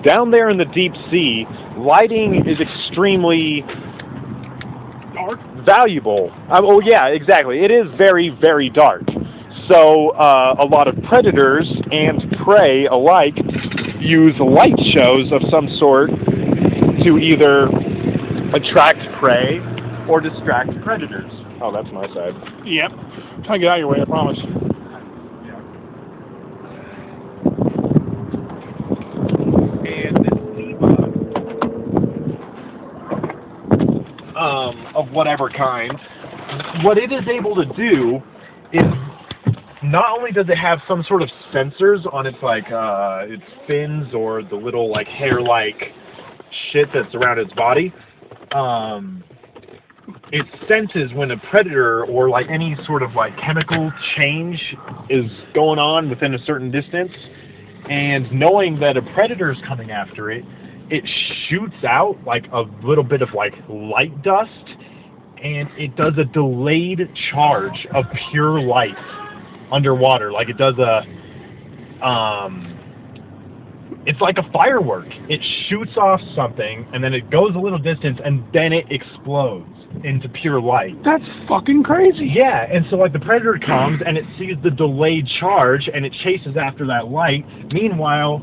down there in the deep sea, lighting is extremely valuable. Oh yeah, exactly. It is very, very dark. So a lot of predators and prey alike use light shows of some sort to either attract prey or distract predators. Oh, that's my side. Yep. Trying to get out of your way, I promise. And this sea-bug, of whatever kind, what it is able to do is not only does it have some sort of sensors on its its fins or the little like hair-like shit that's around its body, it senses when a predator or like any sort of like chemical change is going on within a certain distance, and knowing that a predator is coming after it, it shoots out like a little bit of like light dust, and it does a delayed charge of pure light underwater. Like it does a it's like a firework. It shoots off something and then it goes a little distance and then it explodes into pure light. That's fucking crazy. Yeah, and so like the predator comes and it sees the delayed charge and it chases after that light. Meanwhile,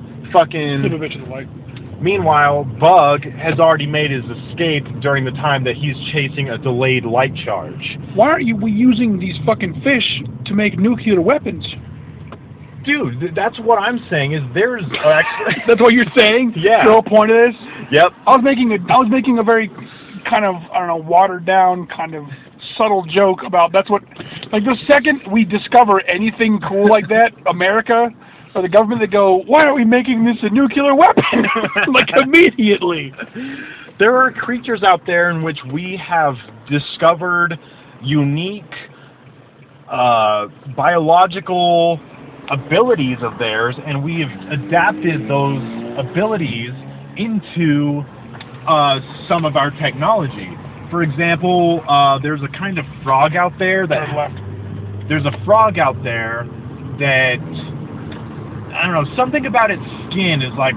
Meanwhile, Bug has already made his escape during the time that he's chasing a delayed light charge. Why aren't we using these fucking fish to make nuclear weapons? Dude, that's what I'm saying. Is there's actually that's what you're saying? Yeah. The whole point of this? Yep. I was making a very kind of, I don't know, watered down kind of subtle joke about that's what, like the second we discover anything cool like that, America or the government, they go, why aren't we making this a nuclear weapon? Like immediately. There are creatures out there in which we have discovered unique biological abilities of theirs, and we have adapted those abilities into some of our technology. For example, there's a kind of frog out there that there's a frog out there that, I don't know, something about its skin is like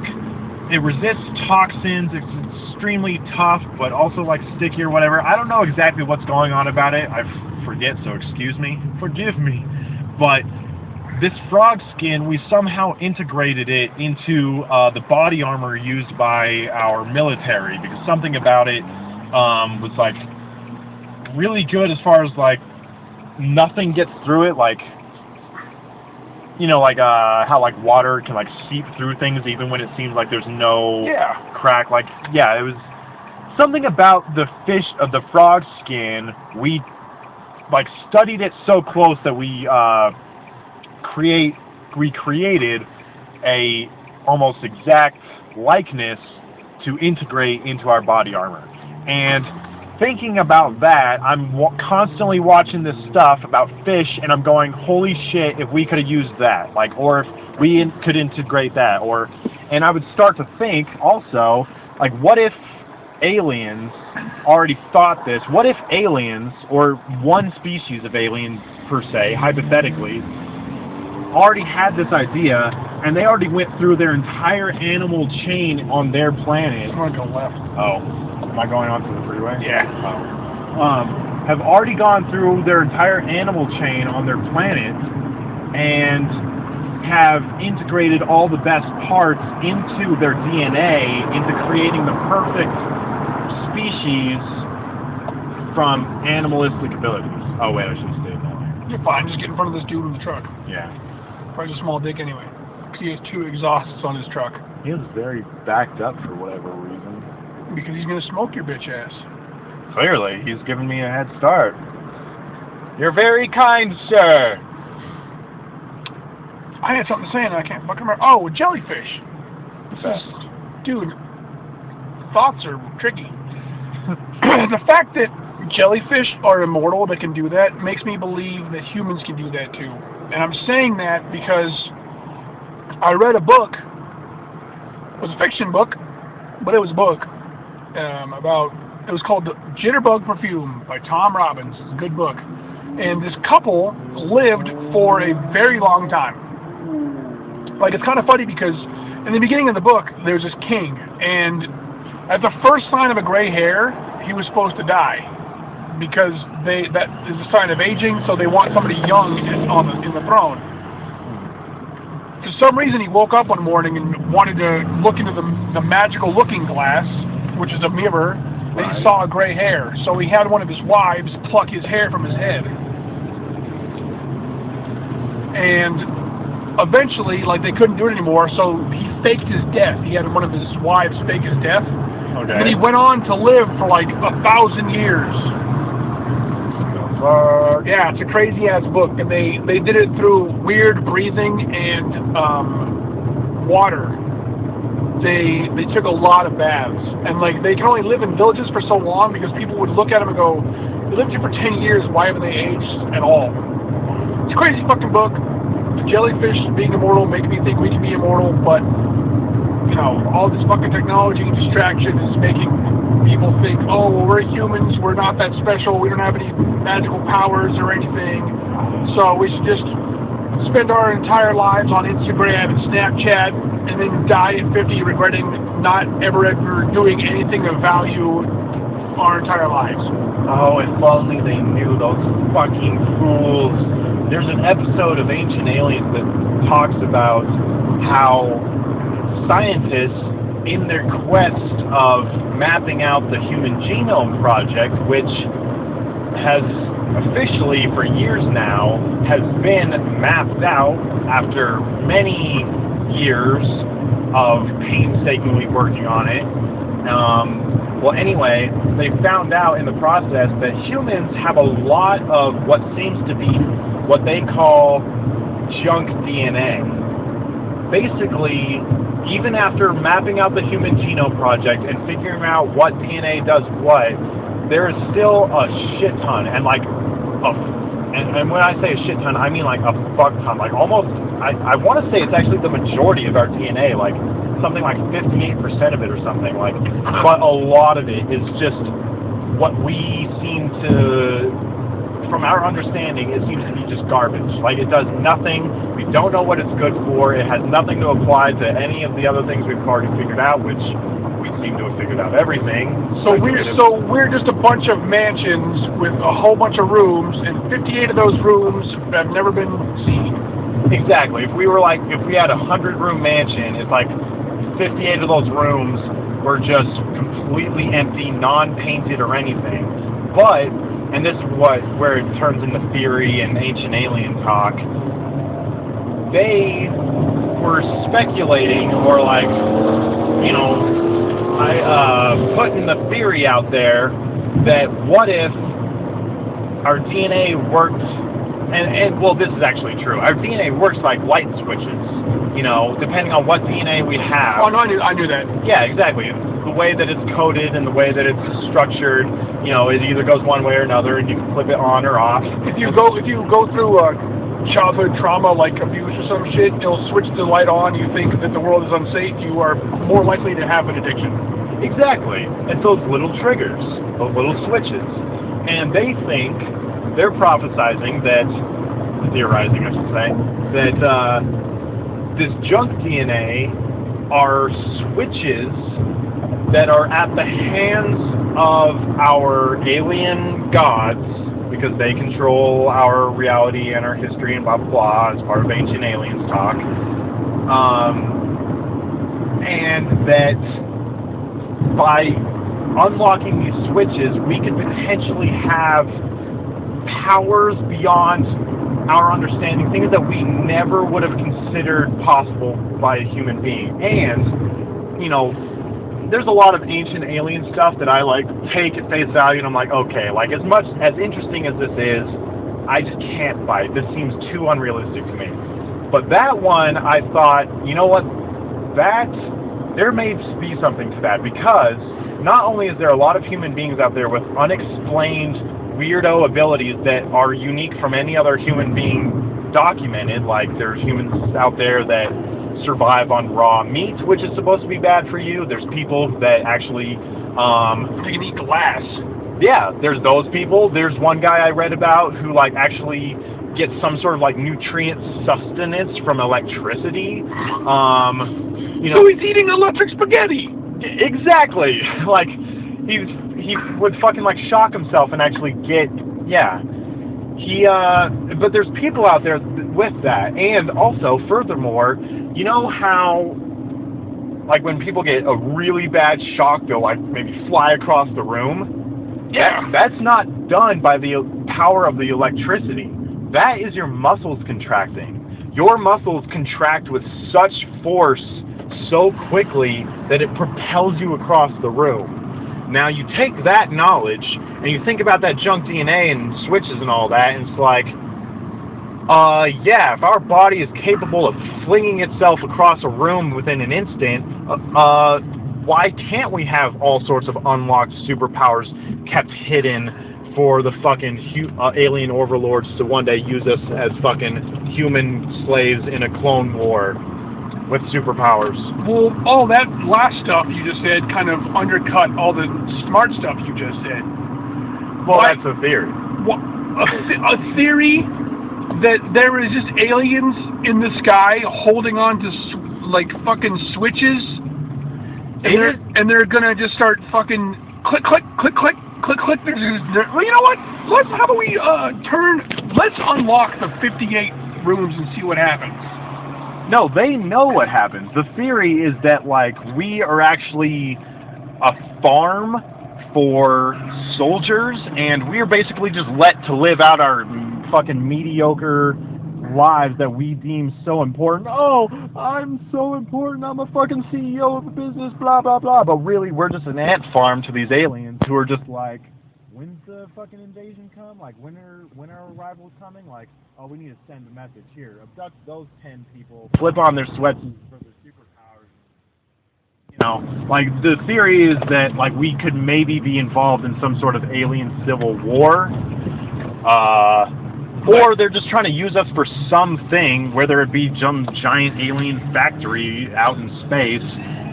it resists toxins. It's extremely tough, but also like sticky or whatever. I don't know exactly what's going on about it. I forget, so forgive me. But this frog skin, we somehow integrated it into the body armor used by our military, because something about it was like really good as far as like nothing gets through it, like, you know, like how like water can like seep through things even when it seems like there's no crack. Like, yeah, it was something about the frog skin. We like studied it so close that we created a almost exact likeness to integrate into our body armor. And thinking about that, I'm constantly watching this stuff about fish, and I'm going, holy shit, if we could have used that, like, or if we could integrate that, or, and I would start to think also, like, what if aliens already thought this? What if aliens, or one species of aliens per se, hypothetically, already had this idea, and they already went through their entire animal chain on their planet. I'm gonna go left. Oh, am I going onto the freeway? Yeah. Oh. Have already gone through their entire animal chain on their planet, and have integrated all the best parts into their DNA, into creating the perfect species from animalistic abilities. Oh wait, I should have stayed that way. You're fine, just get in front of this dude in the truck. Yeah. Probably a small dick anyway. Because he has 2 exhausts on his truck. He is very backed up for whatever reason. Because he's gonna smoke your bitch ass. Clearly, he's giving me a head start. You're very kind, sir. I had something to say and I can't fucking remember. Oh, jellyfish. Dude, thoughts are tricky. The fact that jellyfish are immortal that can do that makes me believe that humans can do that too. And I'm saying that because I read a book. It was a fiction book, but it was a book it was called Jitterbug Perfume by Tom Robbins. It's a good book. And this couple lived for a very long time. Like, it's kind of funny because in the beginning of the book, there's this king, and at the first sign of a gray hair, he was supposed to die because that is a sign of aging. So they want somebody young in the throne. For some reason, he woke up one morning and wanted to look into the magical looking glass, which is a mirror, and he saw a gray hair. So he had one of his wives pluck his hair from his head. And eventually, like, they couldn't do it anymore, so he faked his death. He had one of his wives fake his death. Okay. And he went on to live for like 1,000 years. Yeah, it's a crazy-ass book, and they did it through weird breathing and water. They took a lot of baths, and like they can only live in villages for so long because people would look at them and go, "You lived here for 10 years. Why haven't they aged at all?" It's a crazy fucking book. The jellyfish being immortal make me think we can be immortal, but you know, all this fucking technology and distraction is making people think, oh, well, we're humans, we're not that special, we don't have any magical powers or anything, so we should just spend our entire lives on Instagram and Snapchat and then die at 50 regretting not ever doing anything of value our entire lives. Oh, if only they knew, those fucking fools. There's an episode of Ancient Aliens that talks about how scientists, in their quest of mapping out the Human Genome Project, which has officially for years now has been mapped out after many years of painstakingly working on it. Well, anyway, they found out in the process that humans have a lot of what seems to be what they call junk DNA. Basically, even after mapping out the Human Genome Project and figuring out what DNA does what, there is still a shit ton, and like, and when I say a shit ton, I mean like a fuck ton, like almost, I want to say it's actually the majority of our DNA, like something like 58% of it or something, like, but a lot of it is just what we seem to, from our understanding, it seems to be just garbage. Like, it does nothing. We don't know what it's good for. It has nothing to apply to any of the other things we've already figured out, which we seem to have figured out everything. So we're just a bunch of mansions with a whole bunch of rooms, and 58 of those rooms have never been seen. Exactly. If we had a 100-room mansion, it's like 58 of those rooms were just completely empty, non-painted or anything. But, and this is where it turns into theory and ancient alien talk, they were speculating, or like, you know, putting the theory out there that what if our DNA worked, and well, this is actually true, our DNA works like light switches, you know, depending on what DNA we have. Oh, no, I knew that. Yeah, exactly. The way that it's coded and the way that it's structured, you know, it either goes one way or another, and you can flip it on or off. If you go through childhood trauma like abuse or some shit, it'll switch the light on. You think that the world is unsafe. You are more likely to have an addiction. Exactly. It's those little triggers, those little switches, and they think they're theorizing, I should say, that this junk DNA are switches that are at the hands of our alien gods, because they control our reality and our history and blah blah blah as part of ancient aliens talk, and that by unlocking these switches we could potentially have powers beyond our understanding, things that we never would have considered possible by a human being. And, you know, there's a lot of ancient alien stuff that I like take at face value, and I'm like, okay, like as much as interesting as this is, I just can't buy it. This seems too unrealistic to me. But that one, I thought, you know what, there may be something to that, because not only is there a lot of human beings out there with unexplained weirdo abilities that are unique from any other human being documented, like there's humans out there that survive on raw meat, which is supposed to be bad for you. There's people that actually You can eat glass. yeah, there's those people. There's one guy I read about who like actually get some sort of like nutrient sustenance from electricity. You know, So he's eating electric spaghetti. Exactly. Like he would fucking like shock himself and actually get but there's people out there with that. And also, furthermore, you know how like when people get a really bad shock, they'll like maybe fly across the room? Yeah. That's not done by the power of the electricity. That is your muscles contracting. Your muscles contract with such force so quickly that it propels you across the room. Now you take that knowledge and you think about that junk DNA and switches and all that, and it's like, if our body is capable of flinging itself across a room within an instant, why can't we have all sorts of unlocked superpowers kept hidden for the fucking alien overlords to one day use us as fucking human slaves in a clone war with superpowers? Well, all that last stuff you just said kind of undercut all the smart stuff you just said. Well, that's a theory. A theory that there is just aliens in the sky holding on to like fucking switches, and they're gonna just start fucking click click click click click click. Well, you know what? How about we let's unlock the 58 rooms and see what happens. No, they know what happens. The theory is that like we are actually a farm for soldiers, and we're basically just let to live out our fucking mediocre lives that we deem so important. Oh, I'm so important. I'm a fucking CEO of a business, blah, blah, blah. But really, we're just an ant farm to these aliens who are just like, when's the fucking invasion come? Like, when are arrivals coming? Like, oh, we need to send a message here. Abduct those 10 people. Flip on their sweatsuits for their superpowers. You know, like, the theory is that, like, we could maybe be involved in some sort of alien civil war. Or they're just trying to use us for something, whether it be some giant alien factory out in space,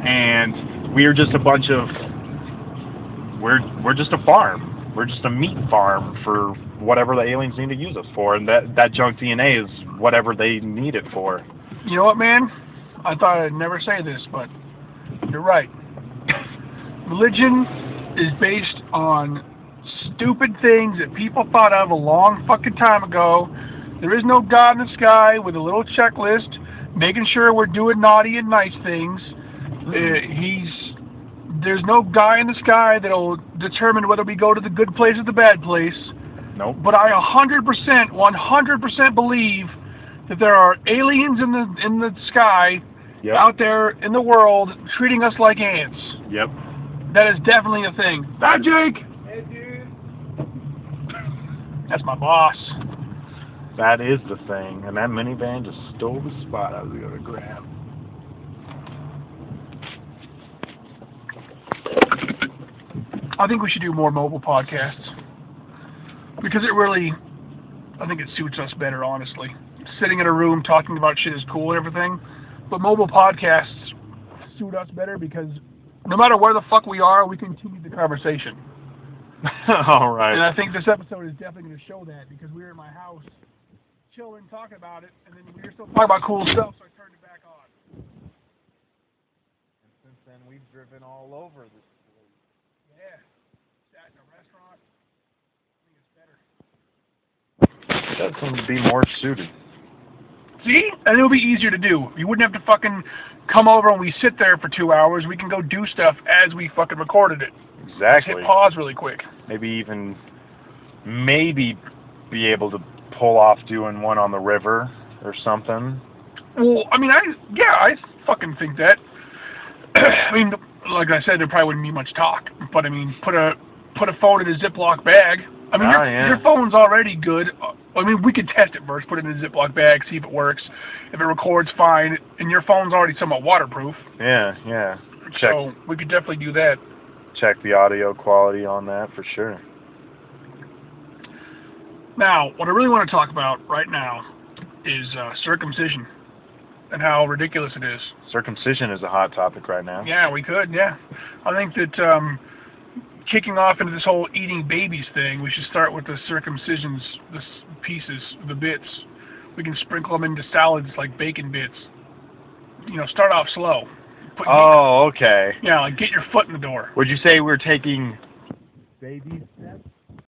and we're just a bunch of... We're just a farm. We're just a meat farm for whatever the aliens need to use us for, and that junk DNA is whatever they need it for. You know what, man? I thought I'd never say this, but you're right. Religion is based on stupid things that people thought of a long fucking time ago. There is no God in the sky with a little checklist making sure we're doing naughty and nice things. There's no guy in the sky that'll determine whether we go to the good place or the bad place. Nope. But I 100% believe that there are aliens in the sky, yep, out there in the world treating us like ants. Yep. That is definitely a thing. Bye, Jake. Hey, dude. That's my boss. That is the thing, and that minivan just stole the spot I was going to grab. I think we should do more mobile podcasts, because I think it suits us better, honestly. Sitting in a room talking about shit is cool and everything, but mobile podcasts suit us better because no matter where the fuck we are, we continue the conversation. All right. And I think this episode is definitely going to show that, because we were in my house chilling, talking about it, and then we were still talking about cool stuff, so I turned it back on. And since then, we've driven all over this place. Yeah. Sat in a restaurant. I think it's better. That seems to be more suited. See? And it'll be easier to do. You wouldn't have to fucking come over and we sit there for 2 hours. We can go do stuff as we fucking recorded it. Exactly. Just hit pause really quick. Maybe be able to pull off doing one on the river or something. Well, I mean, I fucking think that. I mean, like I said, there probably wouldn't be much talk, but I mean, put a phone in a Ziploc bag. I mean, your phone's already good. I mean, we could test it first, put it in a Ziploc bag, see if it works. If it records, fine. And your phone's already somewhat waterproof. Yeah. So we could definitely do that. Check the audio quality on that for sure. Now, what I really want to talk about right now is circumcision and how ridiculous it is. Circumcision is a hot topic right now. Yeah, we could, yeah. I think that kicking off into this whole eating babies thing, we should start with the circumcisions, the pieces, the bits. We can sprinkle them into salads like bacon bits. You know, start off slow. Oh, okay. Yeah, like get your foot in the door. Would you say we're taking baby steps?